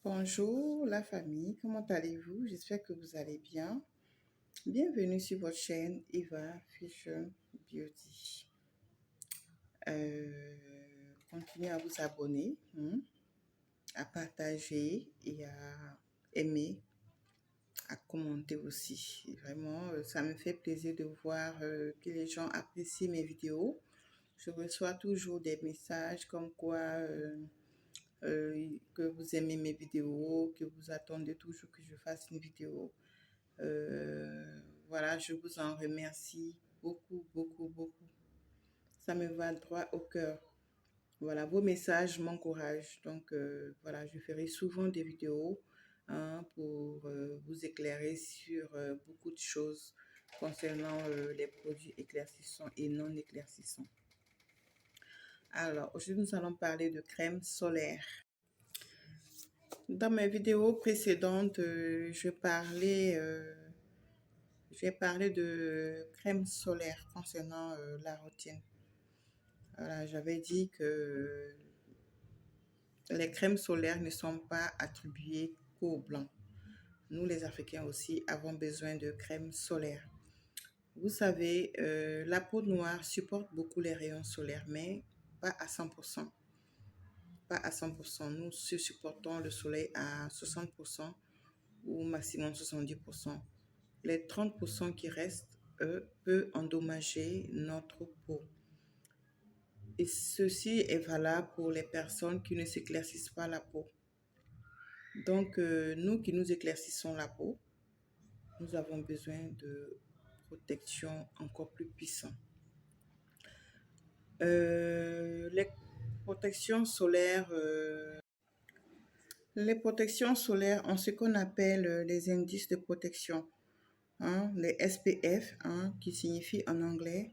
Bonjour la famille, comment allez-vous? J'espère que vous allez bien. Bienvenue sur votre chaîne Eva Fusion Beauty. Continuez à vous abonner, à partager et à aimer, à commenter aussi. Et vraiment, ça me fait plaisir de voir que les gens apprécient mes vidéos. Je reçois toujours des messages comme quoi que vous aimez mes vidéos, que vous attendez toujours que je fasse une vidéo. Voilà, je vous en remercie beaucoup, beaucoup, beaucoup. Ça me va droit au cœur. Voilà, vos messages m'encouragent. Donc, voilà, je ferai souvent des vidéos pour vous éclairer sur beaucoup de choses concernant les produits éclaircissants et non éclaircissants. Alors, aujourd'hui, nous allons parler de crème solaire. Dans mes vidéos précédentes, j'ai parlé de crème solaire concernant la routine. Voilà, j'avais dit que les crèmes solaires ne sont pas attribuées qu'aux blancs. Nous, les Africains aussi, avons besoin de crème solaire. Vous savez, la peau noire supporte beaucoup les rayons solaires, mais pas à 100%. Pas à 100%. Nous supportons le soleil à 60% ou maximum 70%. Les 30% qui restent, eux, peuvent endommager notre peau. Et ceci est valable pour les personnes qui ne s'éclaircissent pas la peau. Donc, nous qui nous éclaircissons la peau, nous avons besoin de protection encore plus puissante. Les protections solaires ont ce qu'on appelle les indices de protection. Les SPF, qui signifie en anglais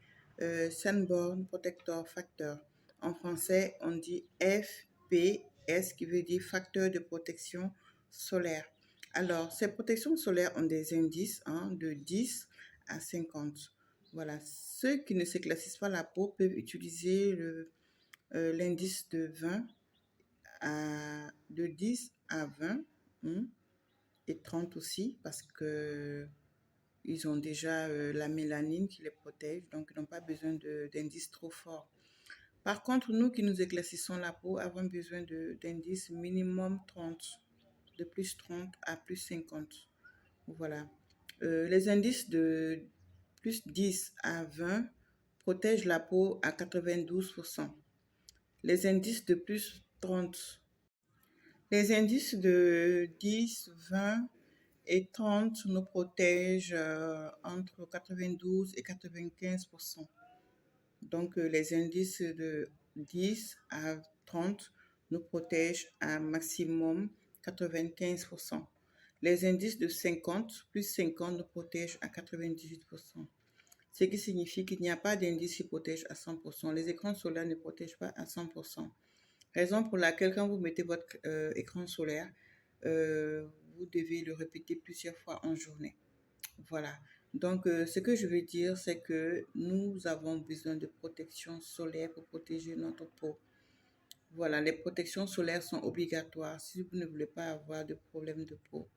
Sunburn Protector Factor. En français, on dit FPS, qui veut dire facteur de protection solaire. Alors, ces protections solaires ont des indices de 10 à 50. Voilà, ceux qui ne s'éclaircissent pas la peau peuvent utiliser l'indice de 10 à 20 et 30 aussi, parce que ils ont déjà la mélanine qui les protège, donc ils n'ont pas besoin d'indices trop forts. Par contre, nous qui nous éclaircissons la peau avons besoin d'indices minimum 30, de plus 30 à plus 50. Voilà. Les indices de plus 10 à 20 protègent la peau à 92%. Les indices de plus 30, les indices de 10, 20 et 30 nous protègent entre 92 et 95%. Donc, les indices de 10 à 30 nous protègent à maximum 95%. Les indices de 50 plus 50 nous protègent à 98%. Ce qui signifie qu'il n'y a pas d'indice qui protège à 100%. Les écrans solaires ne protègent pas à 100%. Raison pour laquelle quand vous mettez votre écran solaire, vous devez le répéter plusieurs fois en journée. Voilà. Donc, ce que je veux dire, c'est que nous avons besoin de protection solaire pour protéger notre peau. Voilà, les protections solaires sont obligatoires si vous ne voulez pas avoir de problème de peau,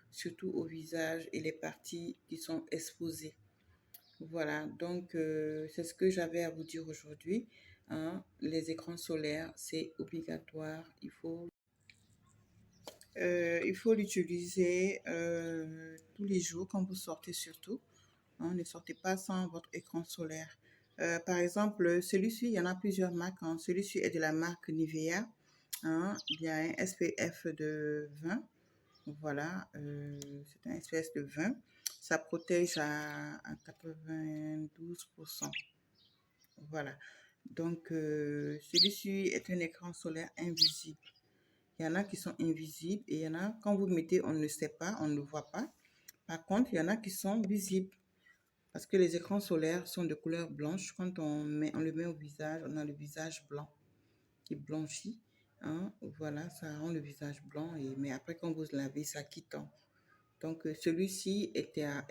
surtout au visage et les parties qui sont exposées. Voilà, donc c'est ce que j'avais à vous dire aujourd'hui. Les écrans solaires, c'est obligatoire. Il faut l'utiliser tous les jours quand vous sortez surtout. Ne sortez pas sans votre écran solaire. Par exemple, celui-ci, il y en a plusieurs marques. Celui-ci est de la marque Nivea. Il y a un SPF de 20. Voilà, c'est un SPF de 20. Ça protège à 92%. Voilà. Donc, celui-ci est un écran solaire invisible. Il y en a qui sont invisibles et il y en a, quand vous le mettez, on ne sait pas, on ne le voit pas. Par contre, il y en a qui sont visibles parce que les écrans solaires sont de couleur blanche. Quand on le met au visage, on a le visage blanc qui blanchit. Voilà, ça rend le visage blanc. Mais après, quand vous lavez, ça quitte. Donc, celui-ci est à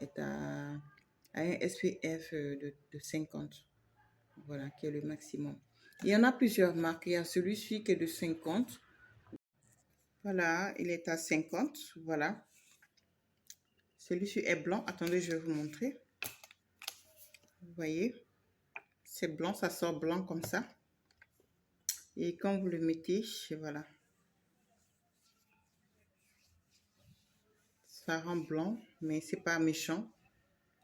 un SPF de 50. Voilà, qui est le maximum. Il y en a plusieurs marques. Il y a celui-ci qui est de 50. Voilà, il est à 50. Voilà. Celui-ci est blanc. Attendez, je vais vous montrer. Vous voyez, c'est blanc, ça sort blanc comme ça. Et quand vous le mettez, voilà, ça rend blanc, mais c'est pas méchant.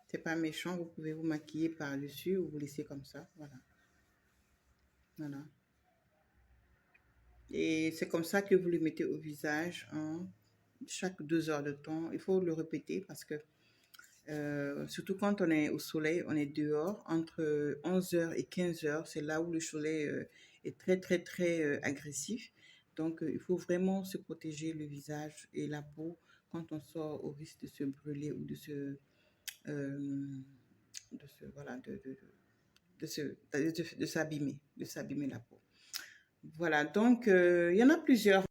C'est pas méchant, vous pouvez vous maquiller par-dessus ou vous laisser comme ça, voilà. Voilà. Et c'est comme ça que vous le mettez au visage, hein, chaque 2 heures de temps. Il faut le répéter parce que, surtout quand on est au soleil, on est dehors, entre 11 heures et 15 heures, c'est là où le soleil est très, très, très agressif. Donc, il faut vraiment se protéger le visage et la peau quand on sort au risque de se brûler ou voilà, de s'abîmer la peau. Voilà, donc il y en a plusieurs,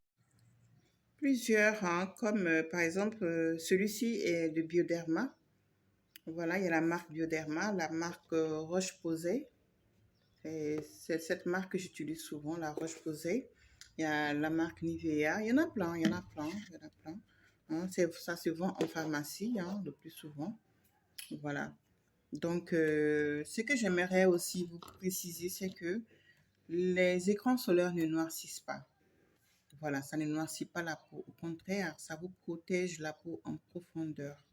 hein, comme par exemple celui-ci est de Bioderma. Voilà, il y a la marque Bioderma, la marque Roche-Posay. C'est cette marque que j'utilise souvent, la Roche-Posay. Il y a la marque Nivea. Il y en a plein, il y en a plein, il y en a plein. Hein, ça se vend en pharmacie, hein, le plus souvent. Voilà. Donc, ce que j'aimerais aussi vous préciser, c'est que les écrans solaires ne noircissent pas. Voilà, ça ne noircit pas la peau. Au contraire, ça vous protège la peau en profondeur.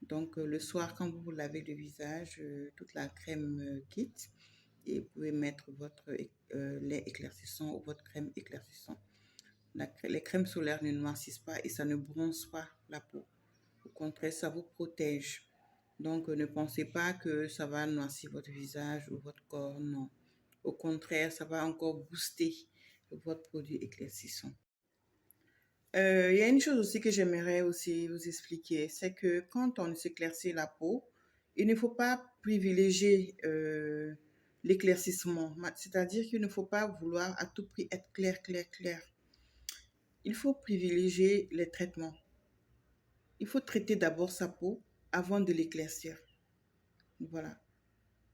Donc, le soir, quand vous vous lavez le visage, toute la crème quitte et vous pouvez mettre votre lait éclaircissant ou votre crème éclaircissant. Les crèmes solaires ne noircissent pas et ça ne bronze pas la peau. Au contraire, ça vous protège. Donc, ne pensez pas que ça va noircir votre visage ou votre corps, non. Au contraire, ça va encore booster votre produit éclaircissant. Il y a une chose aussi que j'aimerais aussi vous expliquer, c'est que quand on s'éclaircit la peau, il ne faut pas privilégier l'éclaircissement. C'est-à-dire qu'il ne faut pas vouloir à tout prix être clair, clair, clair. Il faut privilégier les traitements. Il faut traiter d'abord sa peau avant de l'éclaircir. Voilà.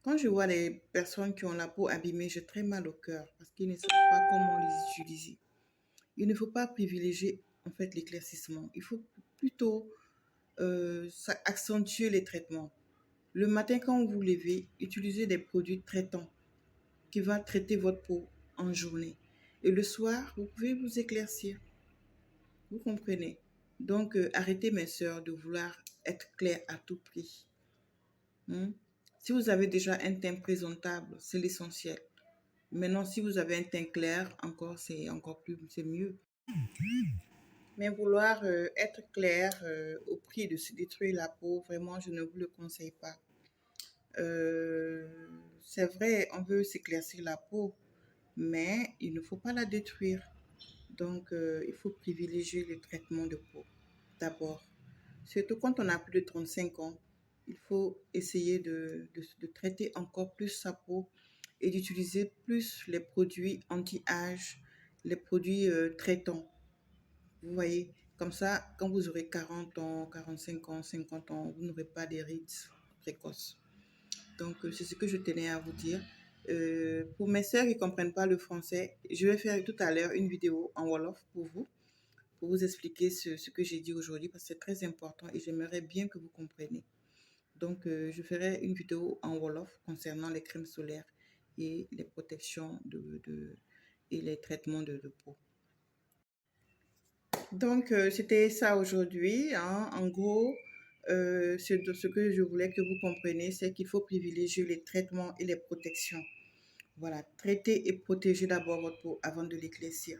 Quand je vois les personnes qui ont la peau abîmée, j'ai très mal au cœur parce qu'ils ne savent pas comment les utiliser. Il ne faut pas privilégier en fait l'éclaircissement. Il faut plutôt accentuer les traitements. Le matin, quand vous vous levez, utilisez des produits traitants qui vont traiter votre peau en journée. Et le soir, vous pouvez vous éclaircir. Vous comprenez? Donc, arrêtez, mes sœurs, de vouloir être clair à tout prix. Si vous avez déjà un teint présentable, c'est l'essentiel. Maintenant, si vous avez un teint clair, c'est c'est mieux. Mais vouloir être clair au prix de se détruire la peau, vraiment, je ne vous le conseille pas. C'est vrai, on veut s'éclaircir la peau, mais il ne faut pas la détruire. Donc, il faut privilégier le traitement de peau d'abord. Surtout quand on a plus de 35 ans, il faut essayer de traiter encore plus sa peau et d'utiliser plus les produits anti-âge, les produits traitants. Vous voyez, comme ça, quand vous aurez 40 ans, 45 ans, 50 ans, vous n'aurez pas des rides précoces. Donc, c'est ce que je tenais à vous dire. Pour mes sœurs qui ne comprennent pas le français, je vais faire tout à l'heure une vidéo en Wolof pour vous expliquer ce que j'ai dit aujourd'hui, parce que c'est très important et j'aimerais bien que vous compreniez. Donc, je ferai une vidéo en Wolof concernant les crèmes solaires et les protections et les traitements de peau. Donc, c'était ça aujourd'hui, hein. En gros, ce que je voulais que vous compreniez, c'est qu'il faut privilégier les traitements et les protections. Voilà, traiter et protéger d'abord votre peau avant de l'éclaircir.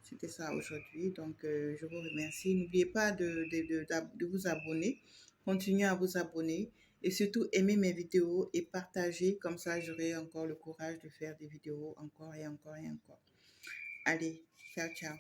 C'était ça aujourd'hui. Donc, je vous remercie. N'oubliez pas de vous abonner. Continuez à vous abonner. Et surtout, aimez mes vidéos et partagez. Comme ça, j'aurai encore le courage de faire des vidéos encore et encore et encore. Allez, ciao, ciao.